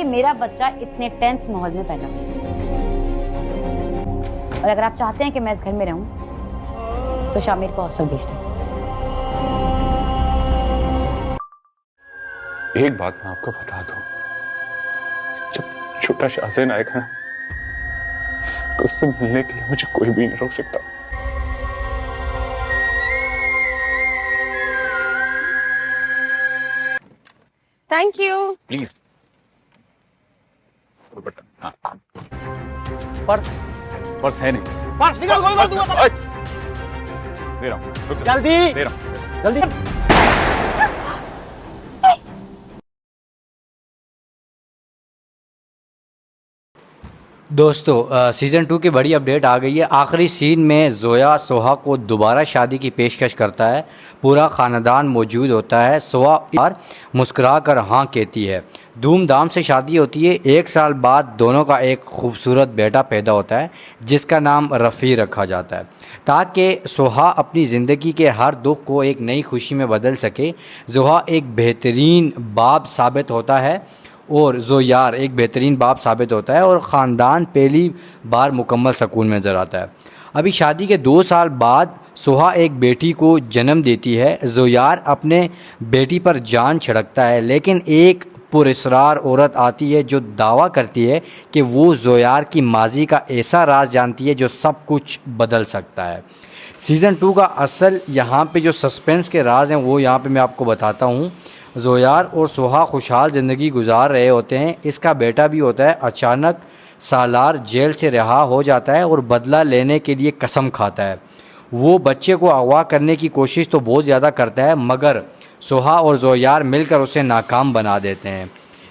کہ میرا بچہ اتنے ٹینس ماحول میں پیدا ہو، اور اگر آپ چاہتے ہیں کہ میں اس گھر میں رہوں تو شامیر کو ہاسٹل بھیج دیں۔ ایک بات میں آپ کو بتا دوں، جب چھوٹا شاہزین آئے گا تو اس سے ملنے کے لیے مجھے کوئی بھی نہیں روک سکتا۔ Thank you. پلیز ہاں پرس ہے نہیں، پرس نکال، گولی مار دوں گا۔ دے رہا ہوں، جلدی دے رہا ہوں۔ جلدی۔ دوستو سیزن 2 کی بڑی اپڈیٹ آ گئی ہے۔ آخری سین میں زویا سوہا کو دوبارہ شادی کی پیشکش کرتا ہے، پورا خاندان موجود ہوتا ہے۔ سوہا مسکرا کر ہاں کہتی ہے، دھوم دھام سے شادی ہوتی ہے۔ 1 سال بعد دونوں کا ایک خوبصورت بیٹا پیدا ہوتا ہے جس کا نام رفیع رکھا جاتا ہے۔ تاکہ سوہا اپنی زندگی کے ہر دکھ کو ایک نئی خوشی میں بدل سکے، زوہا ایک بہترین باپ ثابت ہوتا ہے اور زویار ایک بہترین باپ ثابت ہوتا ہے اور خاندان پہلی بار مکمل سکون میں نظر آتا ہے۔ ابھی شادی کے 2 سال بعد سوہا ایک بیٹی کو جنم دیتی ہے۔ زویار اپنے بیٹی پر جان چھڑکتا ہے، لیکن ایک پراسرار عورت آتی ہے جو دعویٰ کرتی ہے کہ وہ زویار کی ماضی کا ایسا راز جانتی ہے جو سب کچھ بدل سکتا ہے۔ سیزن 2 کا اصل یہاں پہ جو سسپینس کے راز ہیں وہ یہاں پہ میں آپ کو بتاتا ہوں۔ زویار اور سوہا خوشحال زندگی گزار رہے ہوتے ہیں۔ اس کا بیٹا بھی ہوتا ہے۔ اچانک سالار جیل سے رہا ہو جاتا ہے اور بدلہ لینے کے لیے قسم کھاتا ہے۔ وہ بچے کو اغوا کرنے کی کوشش تو بہت زیادہ کرتا ہے، مگر سوہا اور زویار مل کر اسے ناکام بنا دیتے ہیں۔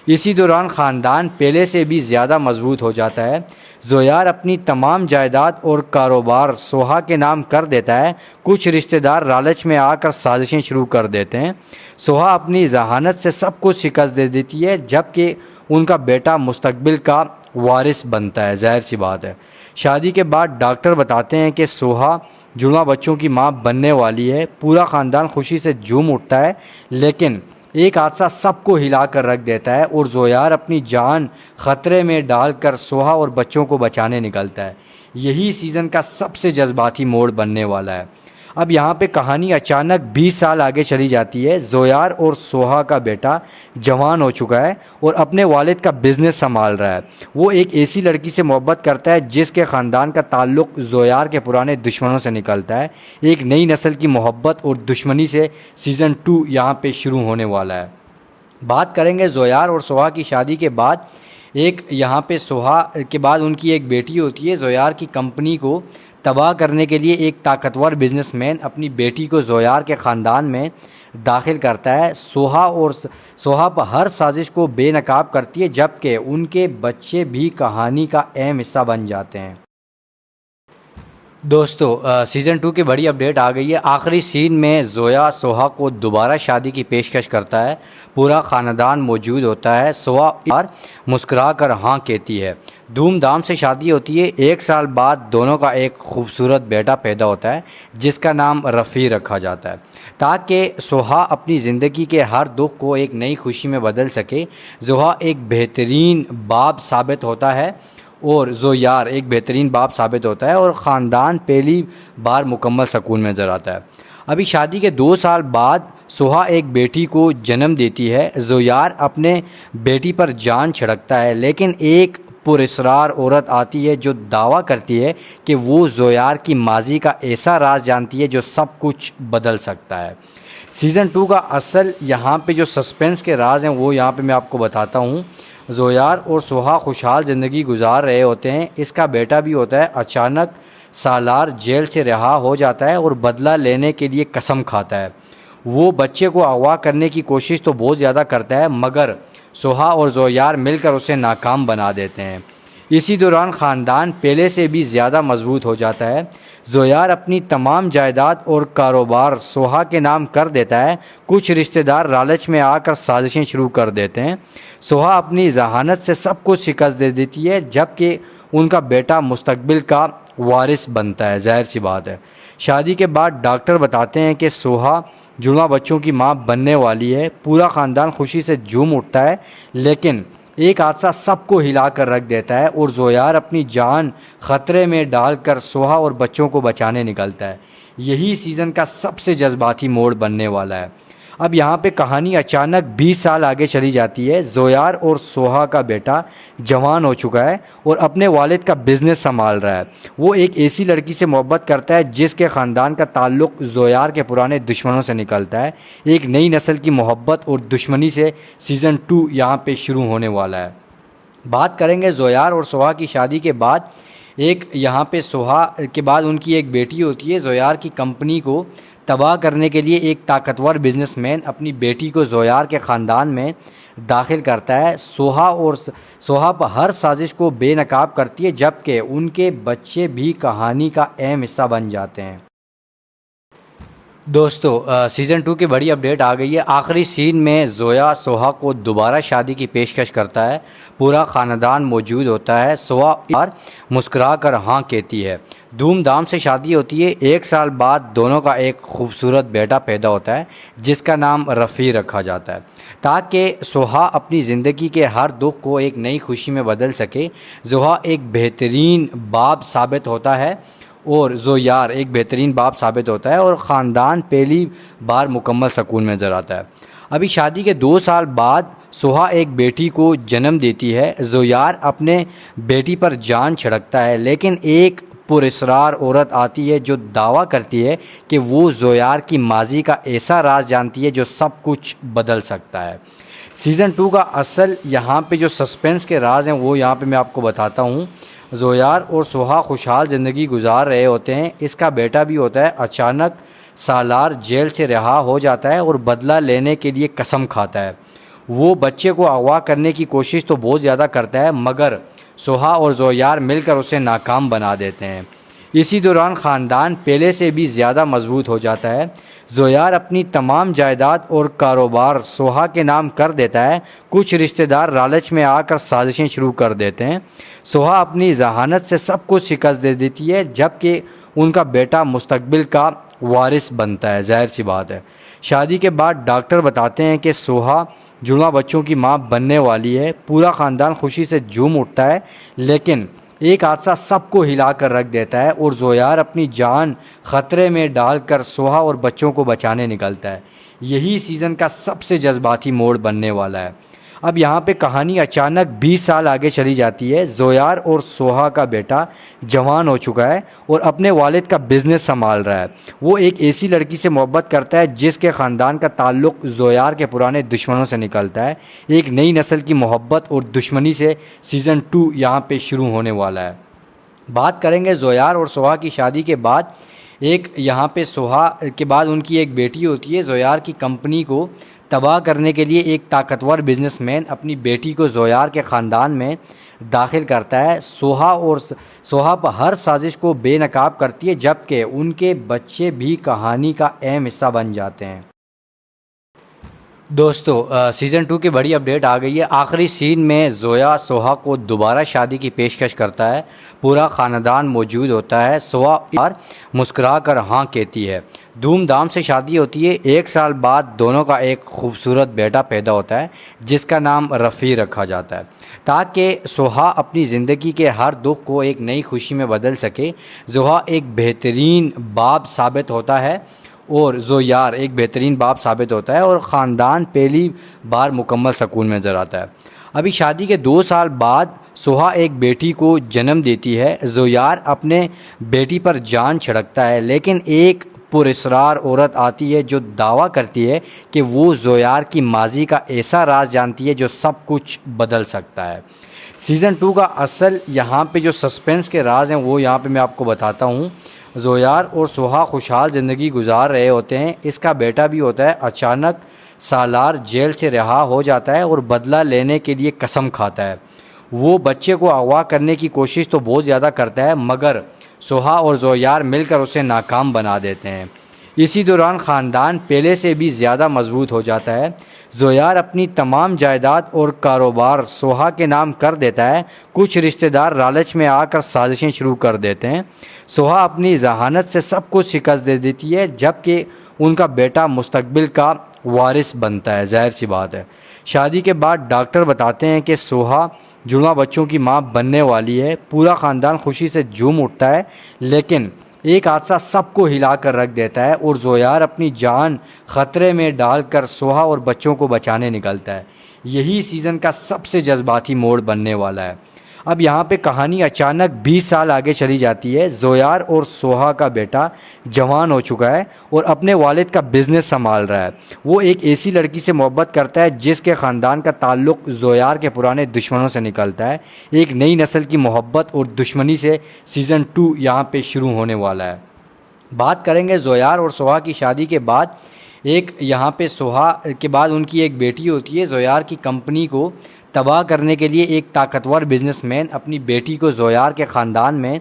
اسی دوران خاندان پہلے سے بھی زیادہ مضبوط ہو جاتا ہے۔ زویار اپنی تمام جائیداد اور کاروبار سوہا کے نام کر دیتا ہے۔ کچھ رشتہ دار لالچ میں آ کر سازشیں شروع کر دیتے ہیں۔ سوہا اپنی ذہانت سے سب کچھ شکست دے دیتی ہے، جبکہ ان کا بیٹا مستقبل کا وارث بنتا ہے۔ ظاہر سی بات ہے۔ شادی کے بعد ڈاکٹر بتاتے ہیں کہ سوہا جڑواں بچوں کی ماں بننے والی ہے۔ پورا خاندان خوشی سے جھوم اٹھتا ہے، لیکن ایک حادثہ سب کو ہلا کر رکھ دیتا ہے اور زویار اپنی جان خطرے میں ڈال کر سوہا اور بچوں کو بچانے نکلتا ہے۔ یہی سیزن کا سب سے جذباتی موڑ بننے والا ہے۔ اب یہاں پہ کہانی اچانک 20 سال آگے چلی جاتی ہے۔ زویار اور سوہا کا بیٹا جوان ہو چکا ہے اور اپنے والد کا بزنس سنبھال رہا ہے۔ وہ ایک ایسی لڑکی سے محبت کرتا ہے جس کے خاندان کا تعلق زویار کے پرانے دشمنوں سے نکلتا ہے۔ ایک نئی نسل کی محبت اور دشمنی سے سیزن 2 یہاں پہ شروع ہونے والا ہے۔ بات کریں گے زویار اور سوہا کی شادی کے بعد۔ یہاں پہ سوہا کے بعد ان کی ایک بیٹی ہوتی ہے۔ زویار کی کمپنی کو تباہ کرنے کے لیے ایک طاقتور بزنس مین اپنی بیٹی کو زویار کے خاندان میں داخل کرتا ہے۔ سوہا پر ہر سازش کو بے نقاب کرتی ہے، جبکہ ان کے بچے بھی کہانی کا اہم حصہ بن جاتے ہیں۔ دوستو سیزن 2 کی بڑی اپڈیٹ آ گئی ہے۔ آخری سین میں زویا سوہا کو دوبارہ شادی کی پیشکش کرتا ہے، پورا خاندان موجود ہوتا ہے۔ سوہا مسکرا کر ہاں کہتی ہے، دھوم دھام سے شادی ہوتی ہے۔ 1 سال بعد دونوں کا ایک خوبصورت بیٹا پیدا ہوتا ہے جس کا نام رفیع رکھا جاتا ہے۔ تاکہ سوہا اپنی زندگی کے ہر دکھ کو ایک نئی خوشی میں بدل سکے، زوہا ایک بہترین باپ ثابت ہوتا ہے اور زویار ایک بہترین باپ ثابت ہوتا ہے اور خاندان پہلی بار مکمل سکون میں نظر آتا ہے۔ ابھی شادی کے 2 سال بعد سوہا ایک بیٹی کو جنم دیتی ہے۔ زویار اپنے بیٹی پر جان چھڑکتا ہے، لیکن ایک پراسرار عورت آتی ہے جو دعویٰ کرتی ہے کہ وہ زویار کی ماضی کا ایسا راز جانتی ہے جو سب کچھ بدل سکتا ہے۔ سیزن 2 کا اصل یہاں پہ جو سسپینس کے راز ہیں وہ یہاں پہ میں آپ کو بتاتا ہوں۔ زویار اور سوہا خوشحال زندگی گزار رہے ہوتے ہیں۔ اس کا بیٹا بھی ہوتا ہے۔ اچانک سالار جیل سے رہا ہو جاتا ہے اور بدلہ لینے کے لیے قسم کھاتا ہے۔ وہ بچے کو اغوا کرنے کی کوشش تو بہت زیادہ کرتا ہے، مگر سوہا اور زویار مل کر اسے ناکام بنا دیتے ہیں۔ اسی دوران خاندان پہلے سے بھی زیادہ مضبوط ہو جاتا ہے۔ زویار اپنی تمام جائیداد اور کاروبار سوہا کے نام کر دیتا ہے۔ کچھ رشتہ دار لالچ میں آ کر سازشیں شروع کر دیتے ہیں۔ سوہا اپنی ذہانت سے سب کچھ شکست دے دیتی ہے، جبکہ ان کا بیٹا مستقبل کا وارث بنتا ہے۔ ظاہر سی بات ہے۔ شادی کے بعد ڈاکٹر بتاتے ہیں کہ سوہا جڑواں بچوں کی ماں بننے والی ہے۔ پورا خاندان خوشی سے جھوم اٹھتا ہے، لیکن ایک حادثہ سب کو ہلا کر رکھ دیتا ہے اور زویار اپنی جان خطرے میں ڈال کر سوہا اور بچوں کو بچانے نکلتا ہے۔ یہی سیزن کا سب سے جذباتی موڑ بننے والا ہے۔ اب یہاں پہ کہانی اچانک 20 سال آگے چلی جاتی ہے۔ زویار اور سوہا کا بیٹا جوان ہو چکا ہے اور اپنے والد کا بزنس سنبھال رہا ہے۔ وہ ایک ایسی لڑکی سے محبت کرتا ہے جس کے خاندان کا تعلق زویار کے پرانے دشمنوں سے نکلتا ہے۔ ایک نئی نسل کی محبت اور دشمنی سے سیزن 2 یہاں پہ شروع ہونے والا ہے۔ بات کریں گے زویار اور سوہا کی شادی کے بعد۔ یہاں پہ سوہا کے بعد ان کی ایک بیٹی ہوتی ہے۔ زویار کی کمپنی کو تباہ کرنے کے لیے ایک طاقتور بزنس مین اپنی بیٹی کو زویار کے خاندان میں داخل کرتا ہے۔ سوہا پر ہر سازش کو بے نقاب کرتی ہے، جبکہ ان کے بچے بھی کہانی کا اہم حصہ بن جاتے ہیں۔ دوستو سیزن 2 کی بڑی اپڈیٹ آ گئی ہے۔ آخری سین میں زویا سوہا کو دوبارہ شادی کی پیشکش کرتا ہے۔ پورا خاندان موجود ہوتا ہے۔ سوہا مسکرا کر ہاں کہتی ہے۔ دھوم دھام سے شادی ہوتی ہے۔ 1 سال بعد دونوں کا ایک خوبصورت بیٹا پیدا ہوتا ہے جس کا نام رفیع رکھا جاتا ہے۔ تاکہ سوہا اپنی زندگی کے ہر دکھ کو ایک نئی خوشی میں بدل سکے، زویا ایک بہترین باپ ثابت ہوتا ہے اور خاندان پہلی بار مکمل سکون میں نظر آتا ہے۔ ابھی شادی کے 2 سال بعد سوہا ایک بیٹی کو جنم دیتی ہے۔ زویار اپنے بیٹی پر جان چھڑکتا ہے، لیکن ایک پراسرار عورت آتی ہے جو دعویٰ کرتی ہے کہ وہ زویار کی ماضی کا ایسا راز جانتی ہے جو سب کچھ بدل سکتا ہے۔ سیزن 2 کا اصل یہاں پہ جو سسپینس کے راز ہیں وہ یہاں پہ میں آپ کو بتاتا ہوں۔ زویار اور سوہا خوشحال زندگی گزار رہے ہوتے ہیں۔ اس کا بیٹا بھی ہوتا ہے۔ اچانک سالار جیل سے رہا ہو جاتا ہے اور بدلہ لینے کے لیے قسم کھاتا ہے۔ وہ بچے کو اغوا کرنے کی کوشش تو بہت زیادہ کرتا ہے، مگر سوہا اور زویار مل کر اسے ناکام بنا دیتے ہیں۔ اسی دوران خاندان پہلے سے بھی زیادہ مضبوط ہو جاتا ہے۔ زویار اپنی تمام جائیداد اور کاروبار سوہا کے نام کر دیتا ہے۔ کچھ رشتہ دار لالچ میں آ کر سازشیں شروع کر دیتے ہیں۔ سوہا اپنی ذہانت سے سب کچھ شکست دے دیتی ہے، جبکہ ان کا بیٹا مستقبل کا وارث بنتا ہے۔ ظاہر سی بات ہے۔ شادی کے بعد ڈاکٹر بتاتے ہیں کہ سوہا جڑواں بچوں کی ماں بننے والی ہے۔ پورا خاندان خوشی سے جھوم اٹھتا ہے، لیکن ایک حادثہ سب کو ہلا کر رکھ دیتا ہے اور زویار اپنی جان خطرے میں ڈال کر سوہا اور بچوں کو بچانے نکلتا ہے۔ یہی سیزن کا سب سے جذباتی موڑ بننے والا ہے۔ اب یہاں پہ کہانی اچانک 20 سال آگے چلی جاتی ہے۔ زویار اور سوہا کا بیٹا جوان ہو چکا ہے اور اپنے والد کا بزنس سنبھال رہا ہے۔ وہ ایک ایسی لڑکی سے محبت کرتا ہے جس کے خاندان کا تعلق زویار کے پرانے دشمنوں سے نکلتا ہے۔ ایک نئی نسل کی محبت اور دشمنی سے سیزن 2 یہاں پہ شروع ہونے والا ہے۔ بات کریں گے زویار اور سوہا کی شادی کے بعد۔ یہاں پہ سوہا کے بعد ان کی ایک بیٹی ہوتی ہے۔ زویار کی کمپنی کو تباہ کرنے کے لیے ایک طاقتور بزنس مین اپنی بیٹی کو زویار کے خاندان میں داخل کرتا ہے۔ سوہا پر ہر سازش کو بے نقاب کرتی ہے، جبکہ ان کے بچے بھی کہانی کا اہم حصہ بن جاتے ہیں۔ دوستو سیزن 2 کی بڑی اپڈیٹ آ گئی ہے۔ آخری سین میں زویا سوہا کو دوبارہ شادی کی پیشکش کرتا ہے۔ پورا خاندان موجود ہوتا ہے۔ سوہا مسکرا کر ہاں کہتی ہے۔ دھوم دھام سے شادی ہوتی ہے۔ 1 سال بعد دونوں کا ایک خوبصورت بیٹا پیدا ہوتا ہے جس کا نام رفیع رکھا جاتا ہے۔ تاکہ سوہا اپنی زندگی کے ہر دکھ کو ایک نئی خوشی میں بدل سکے، زویا ایک بہترین باپ ثابت ہوتا ہے اور خاندان پہلی بار مکمل سکون میں نظر آتا ہے۔ ابھی شادی کے 2 سال بعد سوہا ایک بیٹی کو جنم دیتی ہے۔ زویار اپنے بیٹی پر جان چھڑکتا ہے، لیکن ایک پراسرار عورت آتی ہے جو دعویٰ کرتی ہے کہ وہ زویار کی ماضی کا ایسا راز جانتی ہے جو سب کچھ بدل سکتا ہے۔ سیزن 2 کا اصل یہاں پہ جو سسپینس کے راز ہیں وہ یہاں پہ میں آپ کو بتاتا ہوں۔ زویار اور سوہا خوشحال زندگی گزار رہے ہوتے ہیں۔ اس کا بیٹا بھی ہوتا ہے۔ اچانک سالار جیل سے رہا ہو جاتا ہے اور بدلہ لینے کے لیے قسم کھاتا ہے۔ وہ بچے کو اغوا کرنے کی کوشش تو بہت زیادہ کرتا ہے، مگر سوہا اور زویار مل کر اسے ناکام بنا دیتے ہیں۔ اسی دوران خاندان پہلے سے بھی زیادہ مضبوط ہو جاتا ہے۔ زویار اپنی تمام جائیداد اور کاروبار سوہا کے نام کر دیتا ہے۔ کچھ رشتہ دار لالچ میں آ کر سازشیں شروع کر دیتے ہیں۔ سوہا اپنی ذہانت سے سب کچھ شکست دے دیتی ہے، جبکہ ان کا بیٹا مستقبل کا وارث بنتا ہے۔ ظاہر سی بات ہے۔ شادی کے بعد ڈاکٹر بتاتے ہیں کہ سوہا جڑواں بچوں کی ماں بننے والی ہے۔ پورا خاندان خوشی سے جھوم اٹھتا ہے، لیکن ایک حادثہ سب کو ہلا کر رکھ دیتا ہے اور زویار اپنی جان خطرے میں ڈال کر سوہا اور بچوں کو بچانے نکلتا ہے۔ یہی سیزن کا سب سے جذباتی موڑ بننے والا ہے۔ اب یہاں پہ کہانی اچانک 20 سال آگے چلی جاتی ہے۔ زویار اور سوہا کا بیٹا جوان ہو چکا ہے اور اپنے والد کا بزنس سنبھال رہا ہے۔ وہ ایک ایسی لڑکی سے محبت کرتا ہے جس کے خاندان کا تعلق زویار کے پرانے دشمنوں سے نکلتا ہے۔ ایک نئی نسل کی محبت اور دشمنی سے سیزن 2 یہاں پہ شروع ہونے والا ہے۔ بات کریں گے زویار اور سوہا کی شادی کے بعد۔ یہاں پہ سوہا کے بعد ان کی ایک بیٹی ہوتی ہے۔ زویار کی کمپنی کو تباہ کرنے کے لیے ایک طاقتور بزنس مین اپنی بیٹی کو زویار کے خاندان میں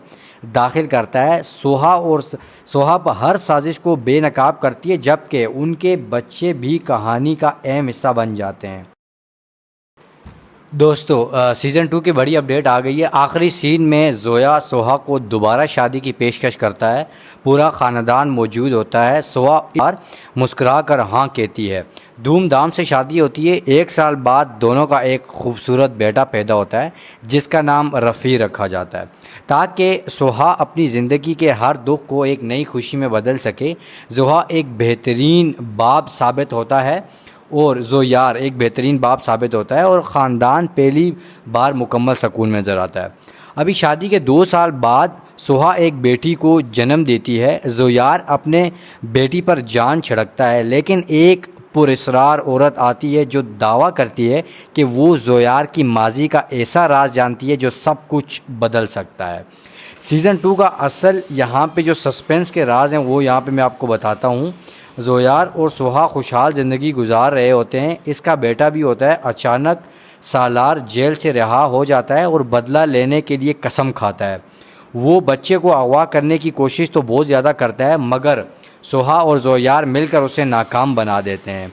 داخل کرتا ہے۔ سوہا پر ہر سازش کو بے نقاب کرتی ہے، جبکہ ان کے بچے بھی کہانی کا اہم حصہ بن جاتے ہیں۔ دوستو سیزن 2 کی بڑی اپڈیٹ آ گئی ہے۔ آخری سین میں زویا سوہا کو دوبارہ شادی کی پیشکش کرتا ہے۔ پورا خاندان موجود ہوتا ہے۔ سوہا مسکرا کر ہاں کہتی ہے۔ دھوم دھام سے شادی ہوتی ہے۔ 1 سال بعد دونوں کا ایک خوبصورت بیٹا پیدا ہوتا ہے جس کا نام رفیع رکھا جاتا ہے۔ تاکہ سوہا اپنی زندگی کے ہر دکھ کو ایک نئی خوشی میں بدل سکے، زوہا ایک بہترین باپ ثابت ہوتا ہے اور زویار ایک بہترین باپ ثابت ہوتا ہے اور خاندان پہلی بار مکمل سکون میں نظر آتا ہے۔ ابھی شادی کے 2 سال بعد سوہا ایک بیٹی کو جنم دیتی ہے۔ زویار اپنے بیٹی پر جان چھڑکتا ہے، لیکن ایک پراسرار عورت آتی ہے جو دعویٰ کرتی ہے کہ وہ زویار کی ماضی کا ایسا راز جانتی ہے جو سب کچھ بدل سکتا ہے۔ سیزن 2 کا اصل یہاں پہ جو سسپینس کے راز ہیں وہ یہاں پہ میں آپ کو بتاتا ہوں۔ زویار اور سوہا خوشحال زندگی گزار رہے ہوتے ہیں۔ اس کا بیٹا بھی ہوتا ہے۔ اچانک سالار جیل سے رہا ہو جاتا ہے اور بدلہ لینے کے لیے قسم کھاتا ہے۔ وہ بچے کو اغوا کرنے کی کوشش تو بہت زیادہ کرتا ہے، مگر سوہا اور زویار مل کر اسے ناکام بنا دیتے ہیں۔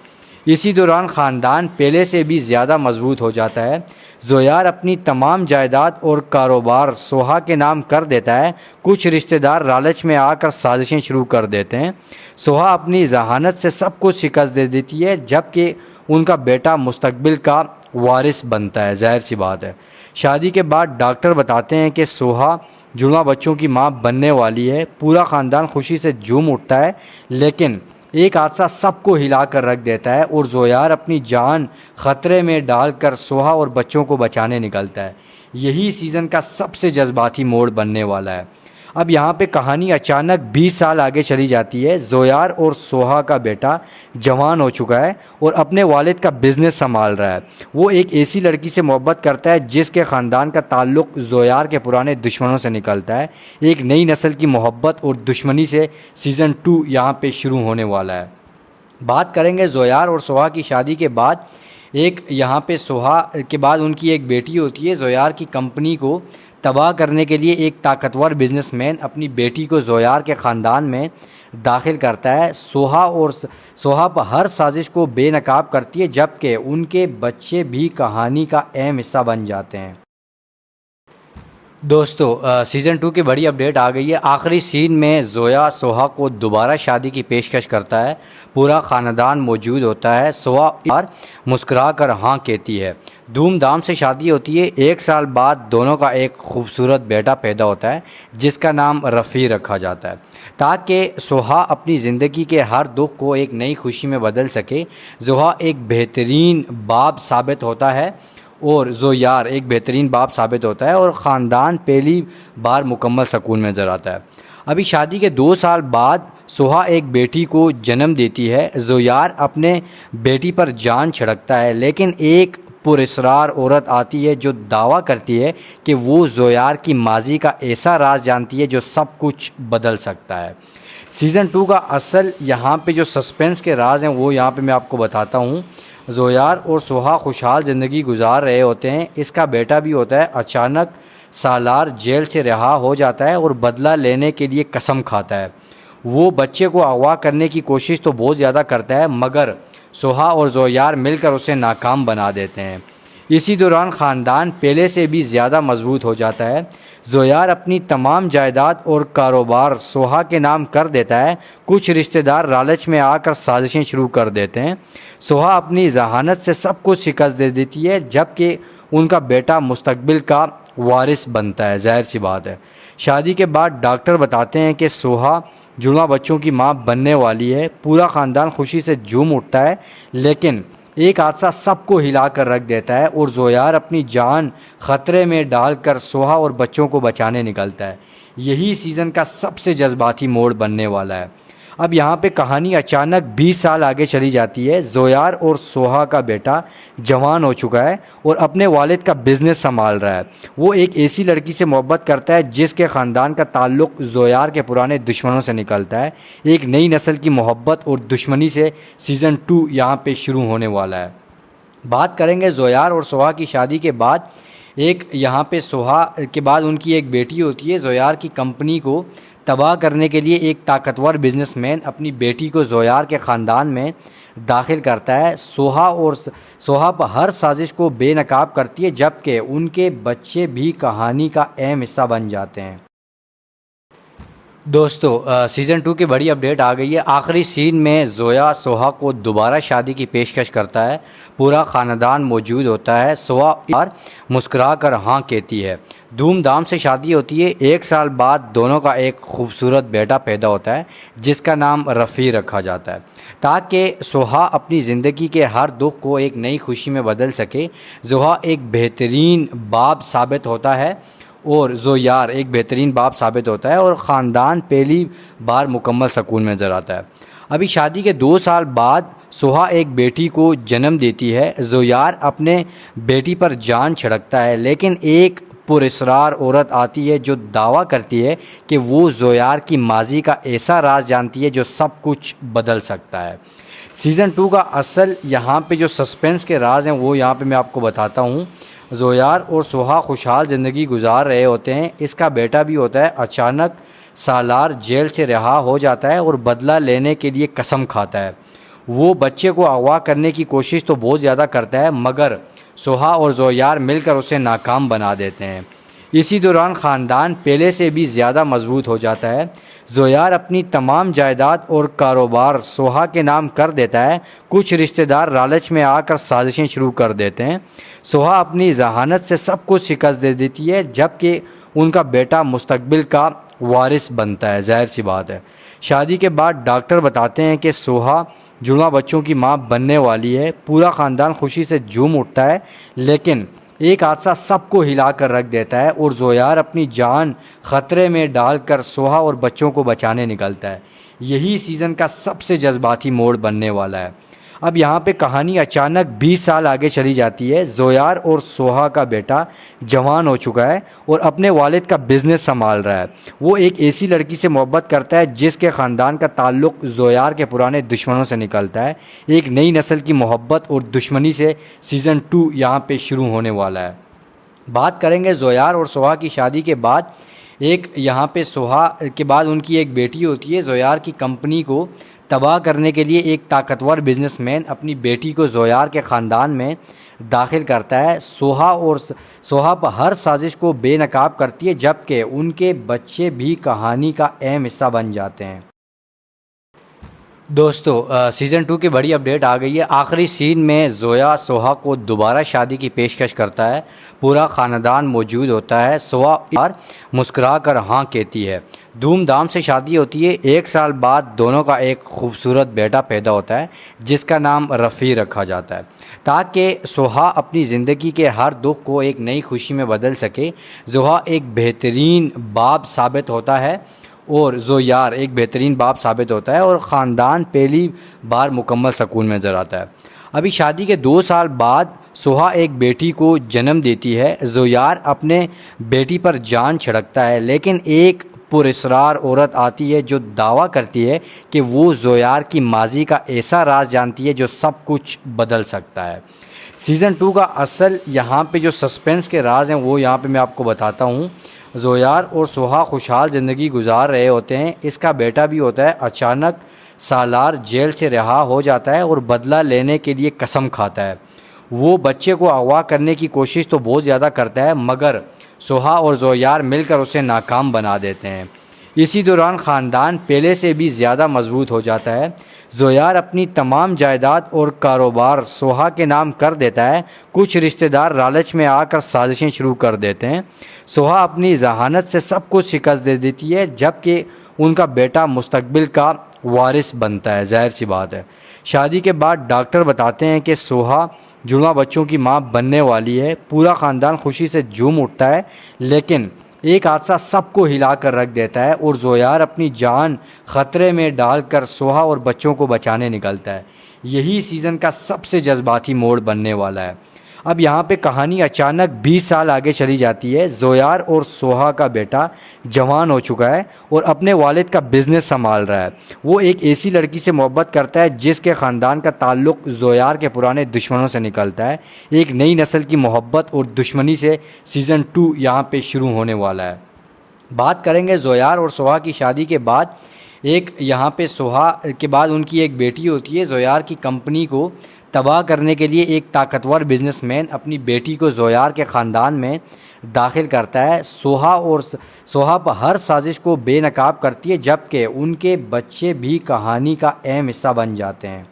اسی دوران خاندان پہلے سے بھی زیادہ مضبوط ہو جاتا ہے۔ زویار اپنی تمام جائیداد اور کاروبار سوہا کے نام کر دیتا ہے۔ کچھ رشتہ دار لالچ میں آ کر سازشیں شروع کر دیتے ہیں۔ سوہا اپنی ذہانت سے سب کچھ شکست دے دیتی ہے، جبکہ ان کا بیٹا مستقبل کا وارث بنتا ہے۔ ظاہر سی بات ہے۔ شادی کے بعد ڈاکٹر بتاتے ہیں کہ سوہا جڑواں بچوں کی ماں بننے والی ہے۔ پورا خاندان خوشی سے جھوم اٹھتا ہے، لیکن ایک حادثہ سب کو ہلا کر رکھ دیتا ہے اور زویار اپنی جان خطرے میں ڈال کر سوہا اور بچوں کو بچانے نکلتا ہے۔ یہی سیزن کا سب سے جذباتی موڑ بننے والا ہے۔ اب یہاں پہ کہانی اچانک 20 سال آگے چلی جاتی ہے۔ زویار اور سوہا کا بیٹا جوان ہو چکا ہے اور اپنے والد کا بزنس سنبھال رہا ہے۔ وہ ایک ایسی لڑکی سے محبت کرتا ہے جس کے خاندان کا تعلق زویار کے پرانے دشمنوں سے نکلتا ہے۔ ایک نئی نسل کی محبت اور دشمنی سے سیزن 2 یہاں پہ شروع ہونے والا ہے۔ بات کریں گے زویار اور سوہا کی شادی کے بعد۔ یہاں پہ سوہا کے بعد ان کی ایک بیٹی ہوتی ہے۔ زویار کی کمپنی کو تباہ کرنے کے لیے ایک طاقتور بزنس مین اپنی بیٹی کو زویار کے خاندان میں داخل کرتا ہے۔ سوہا پر ہر سازش کو بے نقاب کرتی ہے، جبکہ ان کے بچے بھی کہانی کا اہم حصہ بن جاتے ہیں۔ دوستو سیزن 2 کی بڑی اپڈیٹ آ گئی ہے۔ آخری سین میں زویا سوہا کو دوبارہ شادی کی پیشکش کرتا ہے۔ پورا خاندان موجود ہوتا ہے۔ سوہا مسکرا کر ہاں کہتی ہے۔ دھوم دھام سے شادی ہوتی ہے۔ 1 سال بعد دونوں کا ایک خوبصورت بیٹا پیدا ہوتا ہے جس کا نام رفیع رکھا جاتا ہے۔ تاکہ سوہا اپنی زندگی کے ہر دکھ کو ایک نئی خوشی میں بدل سکے، زوہا ایک بہترین باپ ثابت ہوتا ہے اور زویار ایک بہترین باپ ثابت ہوتا ہے اور خاندان پہلی بار مکمل سکون میں نظر آتا ہے۔ ابھی شادی کے 2 سال بعد سوہا ایک بیٹی کو جنم دیتی ہے۔ زویار اپنے بیٹی پر جان چھڑکتا ہے، لیکن ایک پراسرار عورت آتی ہے جو دعویٰ کرتی ہے کہ وہ زویار کی ماضی کا ایسا راز جانتی ہے جو سب کچھ بدل سکتا ہے۔ سیزن 2 کا اصل یہاں پہ جو سسپینس کے راز ہیں وہ یہاں پہ میں آپ کو بتاتا ہوں۔ زویار اور سوہا خوشحال زندگی گزار رہے ہوتے ہیں۔ اس کا بیٹا بھی ہوتا ہے۔ اچانک سالار جیل سے رہا ہو جاتا ہے اور بدلہ لینے کے لیے قسم کھاتا ہے۔ وہ بچے کو اغوا کرنے کی کوشش تو بہت زیادہ کرتا ہے، مگر سوہا اور زویار مل کر اسے ناکام بنا دیتے ہیں۔ اسی دوران خاندان پہلے سے بھی زیادہ مضبوط ہو جاتا ہے۔ زویار اپنی تمام جائیداد اور کاروبار سوہا کے نام کر دیتا ہے۔ کچھ رشتہ دار لالچ میں آ کر سازشیں شروع کر دیتے ہیں۔ سوہا اپنی ذہانت سے سب کچھ شکست دے دیتی ہے، جبکہ ان کا بیٹا مستقبل کا وارث بنتا ہے۔ ظاہر سی بات ہے۔ شادی کے بعد ڈاکٹر بتاتے ہیں کہ سوہا جڑواں بچوں کی ماں بننے والی ہے۔ پورا خاندان خوشی سے جھوم اٹھتا ہے، لیکن ایک حادثہ سب کو ہلا کر رکھ دیتا ہے اور زویار اپنی جان خطرے میں ڈال کر سوہا اور بچوں کو بچانے نکلتا ہے۔ یہی سیزن کا سب سے جذباتی موڑ بننے والا ہے۔ اب یہاں پہ کہانی اچانک 20 سال آگے چلی جاتی ہے۔ زویار اور سوہا کا بیٹا جوان ہو چکا ہے اور اپنے والد کا بزنس سنبھال رہا ہے۔ وہ ایک ایسی لڑکی سے محبت کرتا ہے جس کے خاندان کا تعلق زویار کے پرانے دشمنوں سے نکلتا ہے۔ ایک نئی نسل کی محبت اور دشمنی سے سیزن 2 یہاں پہ شروع ہونے والا ہے۔ بات کریں گے زویار اور سوہا کی شادی کے بعد۔ یہاں پہ سوہا کے بعد ان کی ایک بیٹی ہوتی ہے۔ زویار کی کمپنی کو تباہ کرنے کے لیے ایک طاقتور بزنس مین اپنی بیٹی کو زویار کے خاندان میں داخل کرتا ہے۔ سوہا پر ہر سازش کو بے نقاب کرتی ہے، جبکہ ان کے بچے بھی کہانی کا اہم حصہ بن جاتے ہیں۔ دوستو سیزن 2 کی بڑی اپڈیٹ آ گئی ہے۔ آخری سین میں زویا سوہا کو دوبارہ شادی کی پیشکش کرتا ہے۔ پورا خاندان موجود ہوتا ہے۔ سوہا مسکرا کر ہاں کہتی ہے۔ دھوم دھام سے شادی ہوتی ہے۔ 1 سال بعد دونوں کا ایک خوبصورت بیٹا پیدا ہوتا ہے جس کا نام رفیع رکھا جاتا ہے۔ تاکہ سوہا اپنی زندگی کے ہر دکھ کو ایک نئی خوشی میں بدل سکے، زوہا ایک بہترین باپ ثابت ہوتا ہے اور زویار ایک بہترین باپ ثابت ہوتا ہے اور خاندان پہلی بار مکمل سکون میں نظر آتا ہے۔ ابھی شادی کے 2 سال بعد سوہا ایک بیٹی کو جنم دیتی ہے۔ زویار اپنے بیٹی پر جان چھڑکتا ہے، لیکن ایک پراسرار عورت آتی ہے جو دعویٰ کرتی ہے کہ وہ زویار کی ماضی کا ایسا راز جانتی ہے جو سب کچھ بدل سکتا ہے۔ سیزن 2 کا اصل یہاں پہ جو سسپینس کے راز ہیں وہ یہاں پہ میں آپ کو بتاتا ہوں۔ زویار اور سوہا خوشحال زندگی گزار رہے ہوتے ہیں۔ اس کا بیٹا بھی ہوتا ہے۔ اچانک سالار جیل سے رہا ہو جاتا ہے اور بدلہ لینے کے لیے قسم کھاتا ہے۔ وہ بچے کو اغوا کرنے کی کوشش تو بہت زیادہ کرتا ہے، مگر سوہا اور زویار مل کر اسے ناکام بنا دیتے ہیں۔ اسی دوران خاندان پہلے سے بھی زیادہ مضبوط ہو جاتا ہے۔ زویار اپنی تمام جائیداد اور کاروبار سوہا کے نام کر دیتا ہے۔ کچھ رشتہ دار لالچ میں آ کر سازشیں شروع کر دیتے ہیں۔ سوہا اپنی ذہانت سے سب کچھ شکست دے دیتی ہے، جبکہ ان کا بیٹا مستقبل کا وارث بنتا ہے۔ ظاہر سی بات ہے۔ شادی کے بعد ڈاکٹر بتاتے ہیں کہ سوہا جڑواں بچوں کی ماں بننے والی ہے۔ پورا خاندان خوشی سے جھوم اٹھتا ہے، لیکن ایک حادثہ سب کو ہلا کر رکھ دیتا ہے اور زویار اپنی جان خطرے میں ڈال کر سوہا اور بچوں کو بچانے نکلتا ہے۔ یہی سیزن کا سب سے جذباتی موڑ بننے والا ہے۔ اب یہاں پہ کہانی اچانک 20 سال آگے چلی جاتی ہے۔ زویار اور سوہا کا بیٹا جوان ہو چکا ہے اور اپنے والد کا بزنس سنبھال رہا ہے۔ وہ ایک ایسی لڑکی سے محبت کرتا ہے جس کے خاندان کا تعلق زویار کے پرانے دشمنوں سے نکلتا ہے۔ ایک نئی نسل کی محبت اور دشمنی سے سیزن 2 یہاں پہ شروع ہونے والا ہے۔ بات کریں گے زویار اور سوہا کی شادی کے بعد۔ یہاں پہ سوہا کے بعد ان کی ایک بیٹی ہوتی ہے۔ زویار کی کمپنی کو تباہ کرنے کے لیے ایک طاقتور بزنس مین اپنی بیٹی کو زویار کے خاندان میں داخل کرتا ہے۔ سوہا پر ہر سازش کو بے نقاب کرتی ہے، جبکہ ان کے بچے بھی کہانی کا اہم حصہ بن جاتے ہیں۔ دوستو سیزن 2 کی بڑی اپڈیٹ آ گئی ہے۔ آخری سین میں زویا سوہا کو دوبارہ شادی کی پیشکش کرتا ہے۔ پورا خاندان موجود ہوتا ہے۔ سوہا مسکرا کر ہاں کہتی ہے۔ دھوم دھام سے شادی ہوتی ہے۔ 1 سال بعد دونوں کا ایک خوبصورت بیٹا پیدا ہوتا ہے جس کا نام رفیع رکھا جاتا ہے۔ تاکہ سوہا اپنی زندگی کے ہر دکھ کو ایک نئی خوشی میں بدل سکے، زوہا ایک بہترین باپ ثابت ہوتا ہے اور زویار ایک بہترین باپ ثابت ہوتا ہے اور خاندان پہلی بار مکمل سکون میں نظر آتا ہے۔ ابھی شادی کے 2 سال بعد سوہا ایک بیٹی کو جنم دیتی ہے۔ زویار اپنے بیٹی پر جان چھڑکتا ہے، لیکن ایک پراسرار عورت آتی ہے جو دعویٰ کرتی ہے کہ وہ زویار کی ماضی کا ایسا راز جانتی ہے جو سب کچھ بدل سکتا ہے۔ سیزن 2 کا اصل یہاں پہ جو سسپینس کے راز ہیں وہ یہاں پہ میں آپ کو بتاتا ہوں۔ زویار اور سوہا خوشحال زندگی گزار رہے ہوتے ہیں۔ اس کا بیٹا بھی ہوتا ہے۔ اچانک سالار جیل سے رہا ہو جاتا ہے اور بدلہ لینے کے لیے قسم کھاتا ہے۔ وہ بچے کو اغوا کرنے کی کوشش تو بہت زیادہ کرتا ہے، مگر سوہا اور زویار مل کر اسے ناکام بنا دیتے ہیں۔ اسی دوران خاندان پہلے سے بھی زیادہ مضبوط ہو جاتا ہے۔ زویار اپنی تمام جائیداد اور کاروبار سوہا کے نام کر دیتا ہے۔ کچھ رشتہ دار لالچ میں آ کر سازشیں شروع کر دیتے ہیں۔ سوہا اپنی ذہانت سے سب کچھ شکست دے دیتی ہے، جبکہ ان کا بیٹا مستقبل کا وارث بنتا ہے۔ ظاہر سی بات ہے۔ شادی کے بعد ڈاکٹر بتاتے ہیں کہ سوہا جڑواں بچوں کی ماں بننے والی ہے۔ پورا خاندان خوشی سے جھوم اٹھتا ہے، لیکن ایک حادثہ سب کو ہلا کر رکھ دیتا ہے اور زویار اپنی جان خطرے میں ڈال کر سوہا اور بچوں کو بچانے نکلتا ہے۔ یہی سیزن کا سب سے جذباتی موڑ بننے والا ہے۔ اب یہاں پہ کہانی اچانک 20 سال آگے چلی جاتی ہے۔ زویار اور سوہا کا بیٹا جوان ہو چکا ہے اور اپنے والد کا بزنس سنبھال رہا ہے۔ وہ ایک ایسی لڑکی سے محبت کرتا ہے جس کے خاندان کا تعلق زویار کے پرانے دشمنوں سے نکلتا ہے۔ ایک نئی نسل کی محبت اور دشمنی سے سیزن 2 یہاں پہ شروع ہونے والا ہے۔ بات کریں گے زویار اور سوہا کی شادی کے بعد۔ یہاں پہ سوہا کے بعد ان کی ایک بیٹی ہوتی ہے۔ زویار کی کمپنی کو تباہ کرنے کے لیے ایک طاقتور بزنس مین اپنی بیٹی کو زویار کے خاندان میں داخل کرتا ہے۔ سوہا پر ہر سازش کو بے نقاب کرتی ہے، جبکہ ان کے بچے بھی کہانی کا اہم حصہ بن جاتے ہیں۔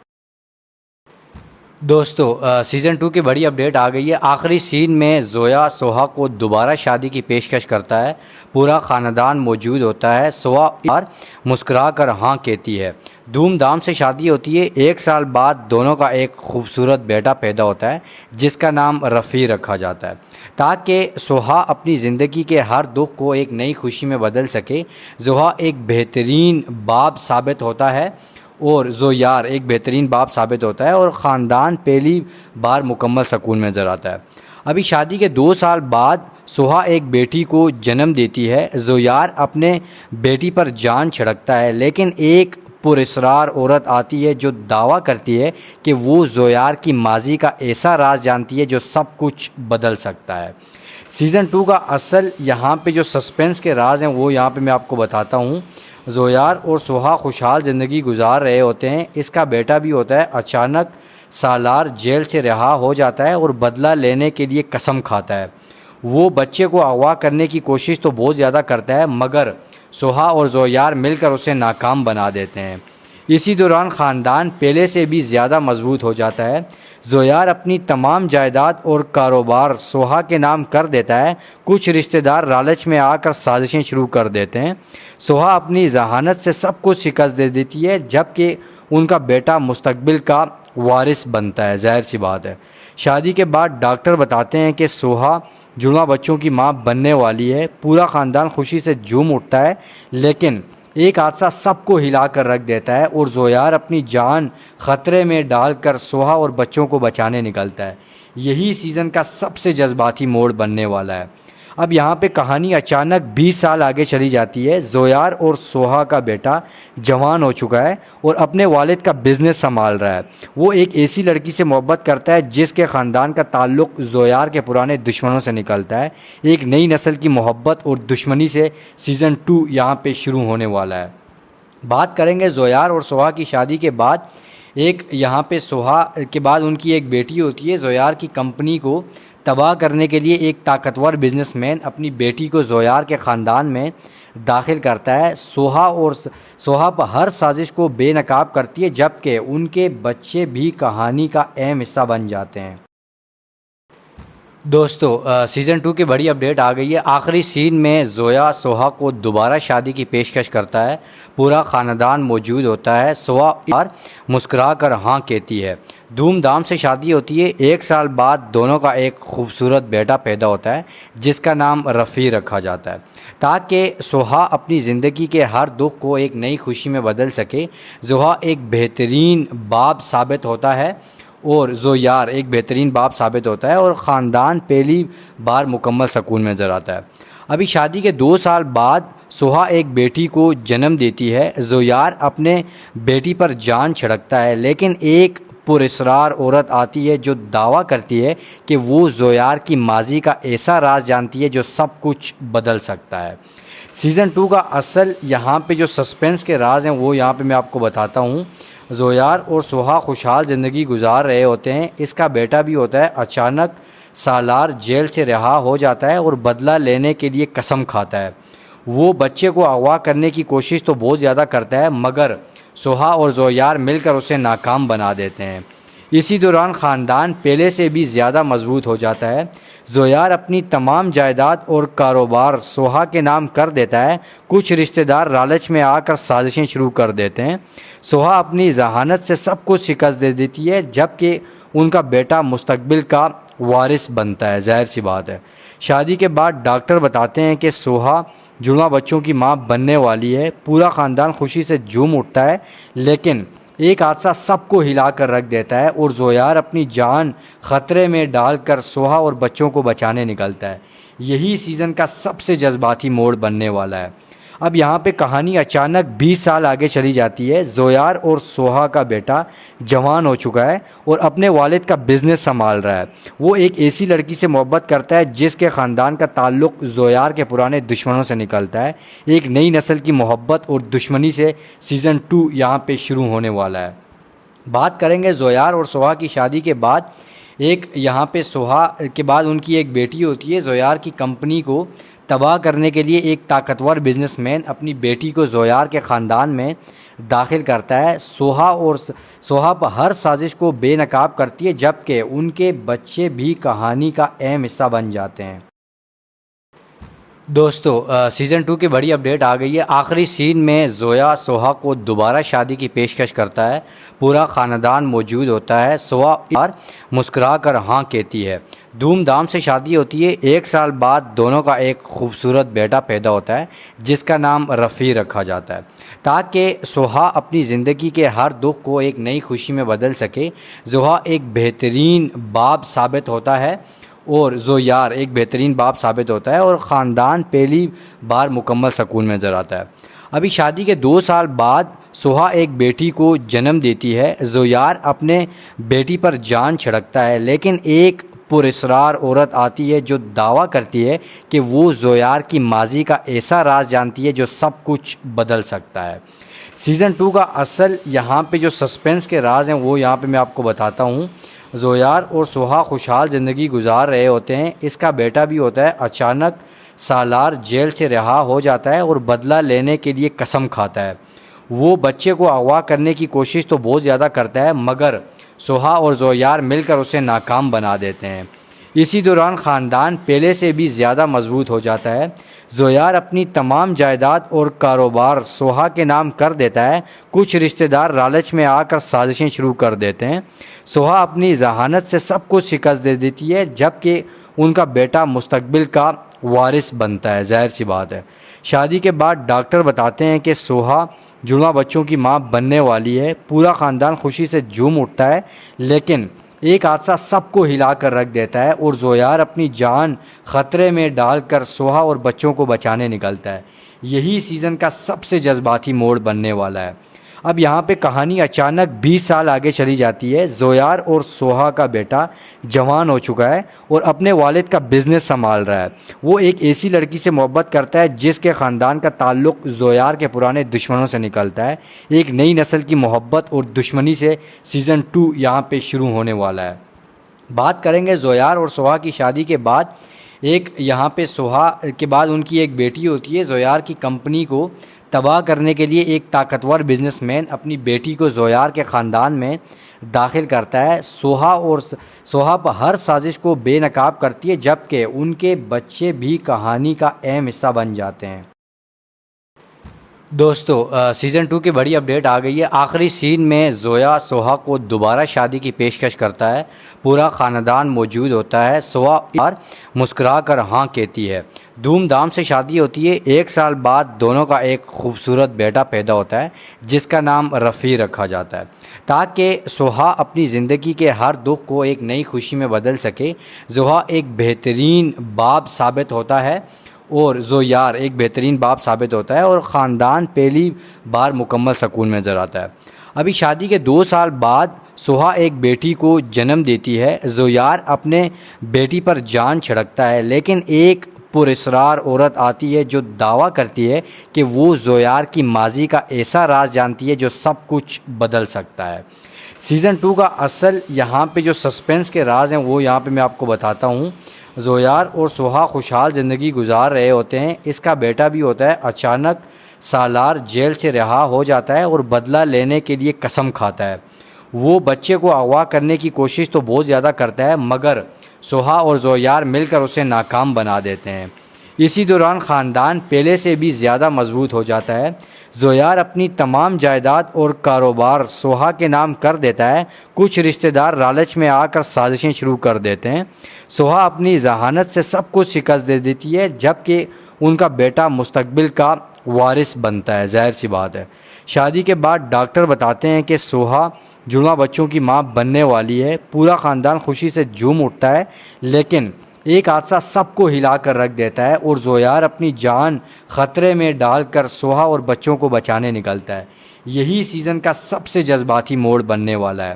دوستو سیزن 2 کی بڑی اپڈیٹ آ گئی ہے۔ آخری سین میں زویا سوہا کو دوبارہ شادی کی پیشکش کرتا ہے۔ پورا خاندان موجود ہوتا ہے۔ سوہا مسکرا کر ہاں کہتی ہے۔ دھوم دھام سے شادی ہوتی ہے۔ 1 سال بعد دونوں کا ایک خوبصورت بیٹا پیدا ہوتا ہے جس کا نام رفیع رکھا جاتا ہے، تاکہ سوہا اپنی زندگی کے ہر دکھ کو ایک نئی خوشی میں بدل سکے۔ زوہا ایک بہترین باپ ثابت ہوتا ہے اور زویار ایک بہترین باپ ثابت ہوتا ہے اور خاندان پہلی بار مکمل سکون میں نظر آتا ہے۔ ابھی شادی کے 2 سال بعد سوہا ایک بیٹی کو جنم دیتی ہے۔ زویار اپنے بیٹی پر جان چھڑکتا ہے، لیکن ایک پراسرار عورت آتی ہے جو دعویٰ کرتی ہے کہ وہ زویار کی ماضی کا ایسا راز جانتی ہے جو سب کچھ بدل سکتا ہے۔ سیزن 2 کا اصل یہاں پہ جو سسپینس کے راز ہیں وہ یہاں پہ میں آپ کو بتاتا ہوں۔ زویار اور سوہا خوشحال زندگی گزار رہے ہوتے ہیں۔ اس کا بیٹا بھی ہوتا ہے۔ اچانک سالار جیل سے رہا ہو جاتا ہے اور بدلہ لینے کے لیے قسم کھاتا ہے۔ وہ بچے کو اغوا کرنے کی کوشش تو بہت زیادہ کرتا ہے، مگر سوہا اور زویار مل کر اسے ناکام بنا دیتے ہیں۔ اسی دوران خاندان پہلے سے بھی زیادہ مضبوط ہو جاتا ہے۔ زویار اپنی تمام جائیداد اور کاروبار سوہا کے نام کر دیتا ہے۔ کچھ رشتہ دار لالچ میں آ کر سازشیں شروع کر دیتے ہیں۔ سوہا اپنی ذہانت سے سب کچھ شکست دے دیتی ہے، جبکہ ان کا بیٹا مستقبل کا وارث بنتا ہے۔ ظاہر سی بات ہے۔ شادی کے بعد ڈاکٹر بتاتے ہیں کہ سوہا جڑواں بچوں کی ماں بننے والی ہے۔ پورا خاندان خوشی سے جھوم اٹھتا ہے، لیکن ایک حادثہ سب کو ہلا کر رکھ دیتا ہے اور زویار اپنی جان خطرے میں ڈال کر سوہا اور بچوں کو بچانے نکلتا ہے۔ یہی سیزن کا سب سے جذباتی موڑ بننے والا ہے۔ اب یہاں پہ کہانی اچانک 20 سال آگے چلی جاتی ہے۔ زویار اور سوہا کا بیٹا جوان ہو چکا ہے اور اپنے والد کا بزنس سنبھال رہا ہے۔ وہ ایک ایسی لڑکی سے محبت کرتا ہے جس کے خاندان کا تعلق زویار کے پرانے دشمنوں سے نکلتا ہے۔ ایک نئی نسل کی محبت اور دشمنی سے سیزن 2 یہاں پہ شروع ہونے والا ہے۔ بات کریں گے زویار اور سوہا کی شادی کے بعد۔ یہاں پہ سوہا کے بعد ان کی ایک بیٹی ہوتی ہے۔ زویار کی کمپنی کو تباہ کرنے کے لیے ایک طاقتور بزنس مین اپنی بیٹی کو زویار کے خاندان میں داخل کرتا ہے۔ سوہا پر ہر سازش کو بے نقاب کرتی ہے، جبکہ ان کے بچے بھی کہانی کا اہم حصہ بن جاتے ہیں۔ دوستو سیزن 2 کی بڑی اپڈیٹ آ گئی ہے۔ آخری سین میں زویا سوہا کو دوبارہ شادی کی پیشکش کرتا ہے۔ پورا خاندان موجود ہوتا ہے۔ سوہا مسکرا کر ہاں کہتی ہے۔ دھوم دھام سے شادی ہوتی ہے۔ 1 سال بعد دونوں کا ایک خوبصورت بیٹا پیدا ہوتا ہے جس کا نام رفیع رکھا جاتا ہے، تاکہ سوہا اپنی زندگی کے ہر دکھ کو ایک نئی خوشی میں بدل سکے۔ زوہا ایک بہترین باپ ثابت ہوتا ہے اور زویار ایک بہترین باپ ثابت ہوتا ہے اور خاندان پہلی بار مکمل سکون میں نظر آتا ہے۔ ابھی شادی کے 2 سال بعد سوہا ایک بیٹی کو جنم دیتی ہے۔ زویار اپنے بیٹی پر جان چھڑکتا ہے، لیکن ایک پراسرار عورت آتی ہے جو دعویٰ کرتی ہے کہ وہ زویار کی ماضی کا ایسا راز جانتی ہے جو سب کچھ بدل سکتا ہے۔ سیزن 2 کا اصل یہاں پہ جو سسپینس کے راز ہیں وہ یہاں پہ میں آپ کو بتاتا ہوں۔ زویار اور سوہا خوشحال زندگی گزار رہے ہوتے ہیں۔ اس کا بیٹا بھی ہوتا ہے۔ اچانک سالار جیل سے رہا ہو جاتا ہے اور بدلہ لینے کے لیے قسم کھاتا ہے۔ وہ بچے کو اغوا کرنے کی کوشش تو بہت زیادہ کرتا ہے مگر سوہا اور زویار مل کر اسے ناکام بنا دیتے ہیں۔ اسی دوران خاندان پہلے سے بھی زیادہ مضبوط ہو جاتا ہے۔ زویار اپنی تمام جائیداد اور کاروبار سوہا کے نام کر دیتا ہے۔ کچھ رشتہ دار لالچ میں آ کر سازشیں شروع کر دیتے ہیں۔ سوہا اپنی ذہانت سے سب کچھ شکست دے دیتی ہے جبکہ ان کا بیٹا مستقبل کا وارث بنتا ہے۔ ظاہر سی بات ہے۔ شادی کے بعد ڈاکٹر بتاتے ہیں کہ سوہا جڑواں بچوں کی ماں بننے والی ہے۔ پورا خاندان خوشی سے جھوم اٹھتا ہے لیکن ایک حادثہ سب کو ہلا کر رکھ دیتا ہے اور زویار اپنی جان خطرے میں ڈال کر سوہا اور بچوں کو بچانے نکلتا ہے۔ یہی سیزن کا سب سے جذباتی موڑ بننے والا ہے۔ اب یہاں پہ کہانی اچانک 20 سال آگے چلی جاتی ہے۔ زویار اور سوہا کا بیٹا جوان ہو چکا ہے اور اپنے والد کا بزنس سنبھال رہا ہے۔ وہ ایک ایسی لڑکی سے محبت کرتا ہے جس کے خاندان کا تعلق زویار کے پرانے دشمنوں سے نکلتا ہے۔ ایک نئی نسل کی محبت اور دشمنی سے سیزن 2 یہاں پہ شروع ہونے والا ہے۔ بات کریں گے زویار اور سوہا کی شادی کے بعد۔ یہاں پہ سوہا کے بعد ان کی ایک بیٹی ہوتی ہے۔ زویار کی کمپنی کو تباہ کرنے کے لیے ایک طاقتور بزنس مین اپنی بیٹی کو زویار کے خاندان میں داخل کرتا ہے۔ سوہا پر ہر سازش کو بے نقاب کرتی ہے جبکہ ان کے بچے بھی کہانی کا اہم حصہ بن جاتے ہیں۔ دوستو سیزن 2 کی بڑی اپڈیٹ آ گئی ہے۔ آخری سین میں زویا سوہا کو دوبارہ شادی کی پیشکش کرتا ہے۔ پورا خاندان موجود ہوتا ہے۔ سوہا مسکرا کر ہاں کہتی ہے۔ دھوم دھام سے شادی ہوتی ہے۔ 1 سال بعد دونوں کا ایک خوبصورت بیٹا پیدا ہوتا ہے جس کا نام رفیع رکھا جاتا ہے تاکہ سوہا اپنی زندگی کے ہر دکھ کو ایک نئی خوشی میں بدل سکے۔ زوہا ایک بہترین باپ ثابت ہوتا ہے اور زویار ایک بہترین باپ ثابت ہوتا ہے اور خاندان پہلی بار مکمل سکون میں نظر آتا ہے۔ ابھی شادی کے 2 سال بعد سوہا ایک بیٹی کو جنم دیتی ہے۔ زویار اپنے بیٹی پر جان چھڑکتا ہے لیکن ایک پراسرار عورت آتی ہے جو دعویٰ کرتی ہے کہ وہ زویار کی ماضی کا ایسا راز جانتی ہے جو سب کچھ بدل سکتا ہے۔ سیزن 2 کا اصل یہاں پہ جو سسپینس کے راز ہیں وہ یہاں پہ میں آپ کو بتاتا ہوں۔ زویار اور سوہا خوشحال زندگی گزار رہے ہوتے ہیں۔ اس کا بیٹا بھی ہوتا ہے۔ اچانک سالار جیل سے رہا ہو جاتا ہے اور بدلہ لینے کے لیے قسم کھاتا ہے۔ وہ بچے کو اغوا کرنے کی کوشش تو بہت زیادہ کرتا ہے مگر سوہا اور زویار مل کر اسے ناکام بنا دیتے ہیں۔ اسی دوران خاندان پہلے سے بھی زیادہ مضبوط ہو جاتا ہے۔ زویار اپنی تمام جائیداد اور کاروبار سوہا کے نام کر دیتا ہے۔ کچھ رشتہ دار لالچ میں آ کر سازشیں شروع کر دیتے ہیں۔ سوہا اپنی ذہانت سے سب کچھ شکست دے دیتی ہے جبکہ ان کا بیٹا مستقبل کا وارث بنتا ہے۔ ظاہر سی بات ہے۔ شادی کے بعد ڈاکٹر بتاتے ہیں کہ سوہا جڑواں بچوں کی ماں بننے والی ہے۔ پورا خاندان خوشی سے جھوم اٹھتا ہے لیکن ایک حادثہ سب کو ہلا کر رکھ دیتا ہے اور زویار اپنی جان خطرے میں ڈال کر سوہا اور بچوں کو بچانے نکلتا ہے۔ یہی سیزن کا سب سے جذباتی موڑ بننے والا ہے۔ اب یہاں پہ کہانی اچانک 20 سال آگے چلی جاتی ہے۔ زویار اور سوہا کا بیٹا جوان ہو چکا ہے اور اپنے والد کا بزنس سنبھال رہا ہے۔ وہ ایک ایسی لڑکی سے محبت کرتا ہے جس کے خاندان کا تعلق زویار کے پرانے دشمنوں سے نکلتا ہے۔ ایک نئی نسل کی محبت اور دشمنی سے سیزن 2 یہاں پہ شروع ہونے والا ہے۔ بات کریں گے زویار اور سوہا کی شادی کے بعد۔ یہاں پہ سوہا کے بعد ان کی ایک بیٹی ہوتی ہے۔ زویار کی کمپنی کو تباہ کرنے کے لیے ایک طاقتور بزنس مین اپنی بیٹی کو زویار کے خاندان میں داخل کرتا ہے۔ سوہا پر ہر سازش کو بے نقاب کرتی ہے جبکہ ان کے بچے بھی کہانی کا اہم حصہ بن جاتے ہیں۔ دوستو سیزن 2 کی بڑی اپڈیٹ آ گئی ہے۔ آخری سین میں زویا سوہا کو دوبارہ شادی کی پیشکش کرتا ہے۔ پورا خاندان موجود ہوتا ہے۔ سوہا مسکرا کر ہاں کہتی ہے۔ دھوم دھام سے شادی ہوتی ہے۔ 1 سال بعد دونوں کا ایک خوبصورت بیٹا پیدا ہوتا ہے جس کا نام رفیع رکھا جاتا ہے تاکہ سوہا اپنی زندگی کے ہر دکھ کو ایک نئی خوشی میں بدل سکے۔ زوہا ایک بہترین باپ ثابت ہوتا ہے اور زویار ایک بہترین باپ ثابت ہوتا ہے اور خاندان پہلی بار مکمل سکون میں نظر آتا ہے۔ ابھی شادی کے 2 سال بعد سوہا ایک بیٹی کو جنم دیتی ہے۔ زویار اپنے بیٹی پر جان چھڑکتا ہے لیکن ایک پراسرار عورت آتی ہے جو دعویٰ کرتی ہے کہ وہ زویار کی ماضی کا ایسا راز جانتی ہے جو سب کچھ بدل سکتا ہے۔ سیزن 2 کا اصل یہاں پہ جو سسپینس کے راز ہیں وہ یہاں پہ میں آپ کو بتاتا ہوں۔ زویار اور سوہا خوشحال زندگی گزار رہے ہوتے ہیں۔ اس کا بیٹا بھی ہوتا ہے، اچانک سالار جیل سے رہا ہو جاتا ہے اور بدلہ لینے کے لیے قسم کھاتا ہے۔ وہ بچے کو اغوا کرنے کی کوشش تو بہت زیادہ کرتا ہے، مگر سوہا اور زویار مل کر اسے ناکام بنا دیتے ہیں۔ اسی دوران خاندان پہلے سے بھی زیادہ مضبوط ہو جاتا ہے۔ زویار اپنی تمام جائیداد اور کاروبار سوہا کے نام کر دیتا ہے۔ کچھ رشتہ دار لالچ میں آ کر سازشیں شروع کر دیتے ہیں۔ سوہا اپنی ذہانت سے سب کچھ شکست دے دیتی ہے، جبکہ ان کا بیٹا مستقبل کا وارث بنتا ہے۔ ظاہر سی بات ہے۔ شادی کے بعد ڈاکٹر بتاتے ہیں کہ سوہا جڑواں بچوں کی ماں بننے والی ہے۔ پورا خاندان خوشی سے جھوم اٹھتا ہے، لیکن ایک حادثہ سب کو ہلا کر رکھ دیتا ہے اور زویار اپنی جان خطرے میں ڈال کر سوہا اور بچوں کو بچانے نکلتا ہے۔ یہی سیزن کا سب سے جذباتی موڑ بننے والا ہے۔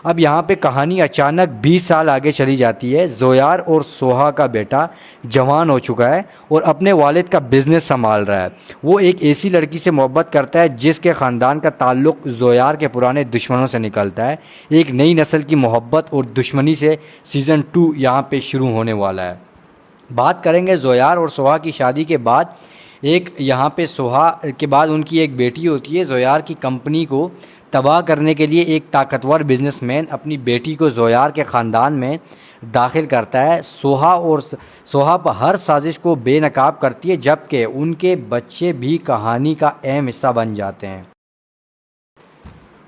اب یہاں پہ کہانی اچانک 20 سال آگے چلی جاتی ہے۔ زویار اور سوہا کا بیٹا جوان ہو چکا ہے اور اپنے والد کا بزنس سنبھال رہا ہے۔ وہ ایک ایسی لڑکی سے محبت کرتا ہے جس کے خاندان کا تعلق زویار کے پرانے دشمنوں سے نکلتا ہے۔ ایک نئی نسل کی محبت اور دشمنی سے سیزن 2 یہاں پہ شروع ہونے والا ہے۔ بات کریں گے زویار اور سوہا کی شادی کے بعد۔ یہاں پہ سوہا کے بعد ان کی ایک بیٹی ہوتی ہے۔ زویار کی کمپنی کو تباہ کرنے کے لیے ایک طاقتور بزنس مین اپنی بیٹی کو زویار کے خاندان میں داخل کرتا ہے۔ سوہا پر ہر سازش کو بے نقاب کرتی ہے، جبکہ ان کے بچے بھی کہانی کا اہم حصہ بن جاتے ہیں۔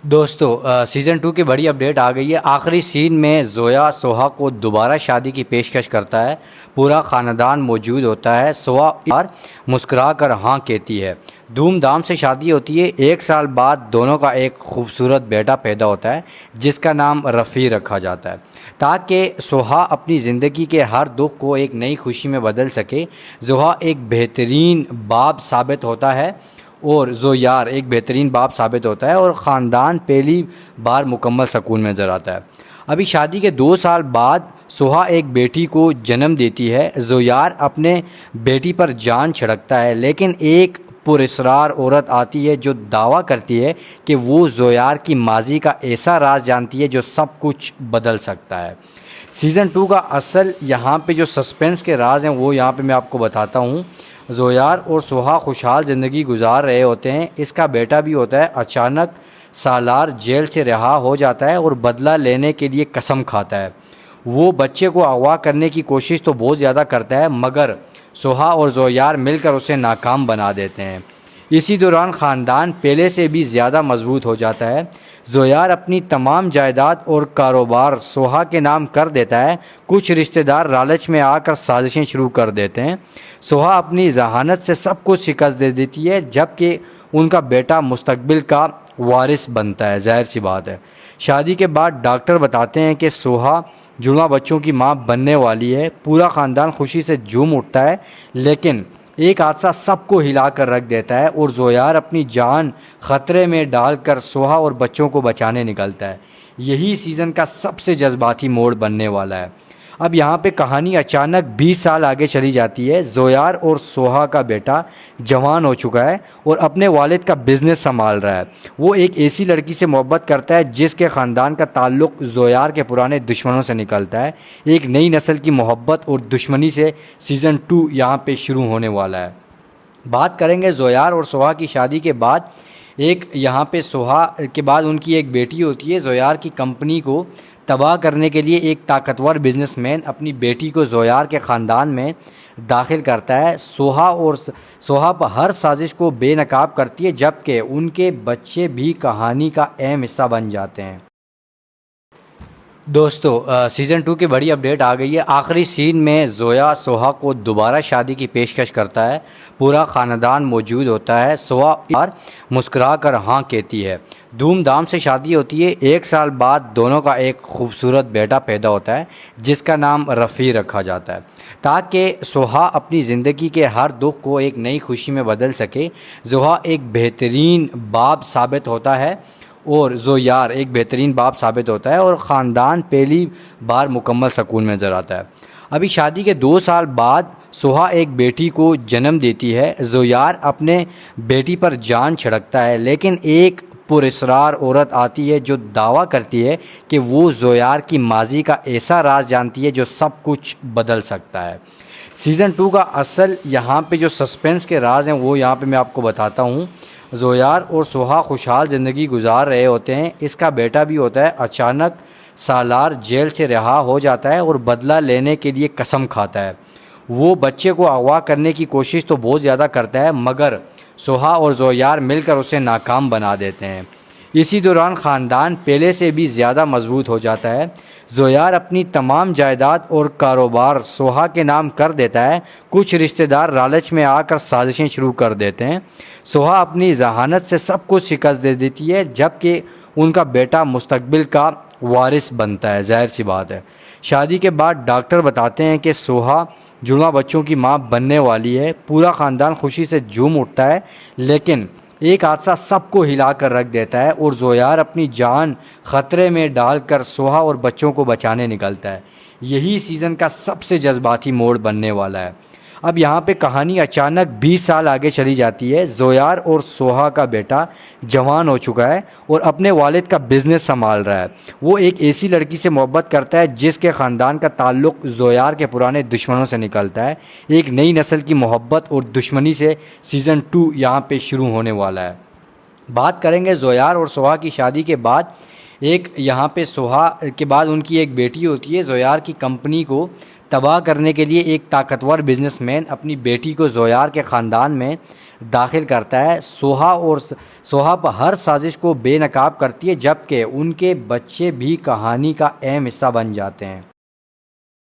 دوستو سیزن 2 کی بڑی اپڈیٹ آ گئی ہے۔ آخری سین میں زویا سوہا کو دوبارہ شادی کی پیشکش کرتا ہے۔ پورا خاندان موجود ہوتا ہے۔ سوہا مسکرا کر ہاں کہتی ہے۔ دھوم دھام سے شادی ہوتی ہے۔ 1 سال بعد دونوں کا ایک خوبصورت بیٹا پیدا ہوتا ہے جس کا نام رفیع رکھا جاتا ہے۔ تاکہ سوہا اپنی زندگی کے ہر دکھ کو ایک نئی خوشی میں بدل سکے، زوہا ایک بہترین باپ ثابت ہوتا ہے اور زویار ایک بہترین باپ ثابت ہوتا ہے اور خاندان پہلی بار مکمل سکون میں نظر آتا ہے۔ ابھی شادی کے 2 سال بعد سوہا ایک بیٹی کو جنم دیتی ہے۔ زویار اپنے بیٹی پر جان چھڑکتا ہے، لیکن ایک پراسرار عورت آتی ہے جو دعویٰ کرتی ہے کہ وہ زویار کی ماضی کا ایسا راز جانتی ہے جو سب کچھ بدل سکتا ہے۔ سیزن 2 کا اصل یہاں پہ جو سسپینس کے راز ہیں وہ یہاں پہ میں آپ کو بتاتا ہوں۔ زویار اور سوہا خوشحال زندگی گزار رہے ہوتے ہیں۔ اس کا بیٹا بھی ہوتا ہے، اچانک سالار جیل سے رہا ہو جاتا ہے اور بدلہ لینے کے لیے قسم کھاتا ہے۔ وہ بچے کو اغوا کرنے کی کوشش تو بہت زیادہ کرتا ہے، مگر سوہا اور زویار مل کر اسے ناکام بنا دیتے ہیں۔ اسی دوران خاندان پہلے سے بھی زیادہ مضبوط ہو جاتا ہے۔ زویار اپنی تمام جائیداد اور کاروبار سوہا کے نام کر دیتا ہے۔ کچھ رشتہ دار لالچ میں آ کر سازشیں شروع کر دیتے ہیں۔ سوہا اپنی ذہانت سے سب کچھ شکست دے دیتی ہے، جبکہ ان کا بیٹا مستقبل کا وارث بنتا ہے۔ ظاہر سی بات ہے۔ شادی کے بعد ڈاکٹر بتاتے ہیں کہ سوہا جڑواں بچوں کی ماں بننے والی ہے۔ پورا خاندان خوشی سے جھوم اٹھتا ہے، لیکن ایک حادثہ سب کو ہلا کر رکھ دیتا ہے اور زویار اپنی جان خطرے میں ڈال کر سوہا اور بچوں کو بچانے نکلتا ہے۔ یہی سیزن کا سب سے جذباتی موڑ بننے والا ہے۔ اب یہاں پہ کہانی اچانک 20 سال آگے چلی جاتی ہے۔ زویار اور سوہا کا بیٹا جوان ہو چکا ہے اور اپنے والد کا بزنس سنبھال رہا ہے۔ وہ ایک ایسی لڑکی سے محبت کرتا ہے جس کے خاندان کا تعلق زویار کے پرانے دشمنوں سے نکلتا ہے۔ ایک نئی نسل کی محبت اور دشمنی سے سیزن 2 یہاں پہ شروع ہونے والا ہے۔ بات کریں گے زویار اور سوہا کی شادی کے بعد۔ یہاں پہ سوہا کے بعد ان کی ایک بیٹی ہوتی ہے۔ زویار کی کمپنی کو تباہ کرنے کے لیے ایک طاقتور بزنس مین اپنی بیٹی کو زویار کے خاندان میں داخل کرتا ہے۔ سوہا پر ہر سازش کو بے نقاب کرتی ہے، جبکہ ان کے بچے بھی کہانی کا اہم حصہ بن جاتے ہیں۔ دوستو سیزن 2 کی بڑی اپڈیٹ آ گئی ہے۔ آخری سین میں زویا سوہا کو دوبارہ شادی کی پیشکش کرتا ہے۔ پورا خاندان موجود ہوتا ہے۔ سوہا مسکرا کر ہاں کہتی ہے۔ دھوم دھام سے شادی ہوتی ہے۔ 1 سال بعد دونوں کا ایک خوبصورت بیٹا پیدا ہوتا ہے جس کا نام رفیع رکھا جاتا ہے۔ تاکہ سوہا اپنی زندگی کے ہر دکھ کو ایک نئی خوشی میں بدل سکے، زوہا ایک بہترین باپ ثابت ہوتا ہے اور زویار ایک بہترین باپ ثابت ہوتا ہے اور خاندان پہلی بار مکمل سکون میں نظر آتا ہے۔ ابھی شادی کے 2 سال بعد سوہا ایک بیٹی کو جنم دیتی ہے۔ زویار اپنے بیٹی پر جان چھڑکتا ہے، لیکن ایک پراسرار عورت آتی ہے جو دعویٰ کرتی ہے کہ وہ زویار کی ماضی کا ایسا راز جانتی ہے جو سب کچھ بدل سکتا ہے۔ سیزن 2 کا اصل یہاں پہ جو سسپینس کے راز ہیں وہ یہاں پہ میں آپ کو بتاتا ہوں۔ زویار اور سوہا خوشحال زندگی گزار رہے ہوتے ہیں۔ اس کا بیٹا بھی ہوتا ہے۔ اچانک سالار جیل سے رہا ہو جاتا ہے اور بدلہ لینے کے لیے قسم کھاتا ہے۔ وہ بچے کو اغوا کرنے کی کوشش تو بہت زیادہ کرتا ہے مگر سوہا اور زویار مل کر اسے ناکام بنا دیتے ہیں۔ اسی دوران خاندان پہلے سے بھی زیادہ مضبوط ہو جاتا ہے۔ زویار اپنی تمام جائیداد اور کاروبار سوہا کے نام کر دیتا ہے۔ کچھ رشتہ دار لالچ میں آ کر سازشیں شروع کر دیتے ہیں۔ سوہا اپنی ذہانت سے سب کچھ شکست دے دیتی ہے جبکہ ان کا بیٹا مستقبل کا وارث بنتا ہے، ظاہر سی بات ہے۔ شادی کے بعد ڈاکٹر بتاتے ہیں کہ سوہا جڑواں بچوں کی ماں بننے والی ہے۔ پورا خاندان خوشی سے جھوم اٹھتا ہے لیکن ایک حادثہ سب کو ہلا کر رکھ دیتا ہے اور زویار اپنی جان خطرے میں ڈال کر سوہا اور بچوں کو بچانے نکلتا ہے۔ یہی سیزن کا سب سے جذباتی موڑ بننے والا ہے۔ اب یہاں پہ کہانی اچانک 20 سال آگے چلی جاتی ہے۔ زویار اور سوہا کا بیٹا جوان ہو چکا ہے اور اپنے والد کا بزنس سنبھال رہا ہے۔ وہ ایک ایسی لڑکی سے محبت کرتا ہے جس کے خاندان کا تعلق زویار کے پرانے دشمنوں سے نکلتا ہے۔ ایک نئی نسل کی محبت اور دشمنی سے سیزن 2 یہاں پہ شروع ہونے والا ہے۔ بات کریں گے زویار اور سوہا کی شادی کے بعد۔ ایک یہاں پہ سوہا کے بعد ان کی ایک بیٹی ہوتی ہے۔ زویار کی کمپنی کو تباہ کرنے کے لیے ایک طاقتور بزنس مین اپنی بیٹی کو زویار کے خاندان میں داخل کرتا ہے۔ سوہا پر ہر سازش کو بے نقاب کرتی ہے جبکہ ان کے بچے بھی کہانی کا اہم حصہ بن جاتے ہیں۔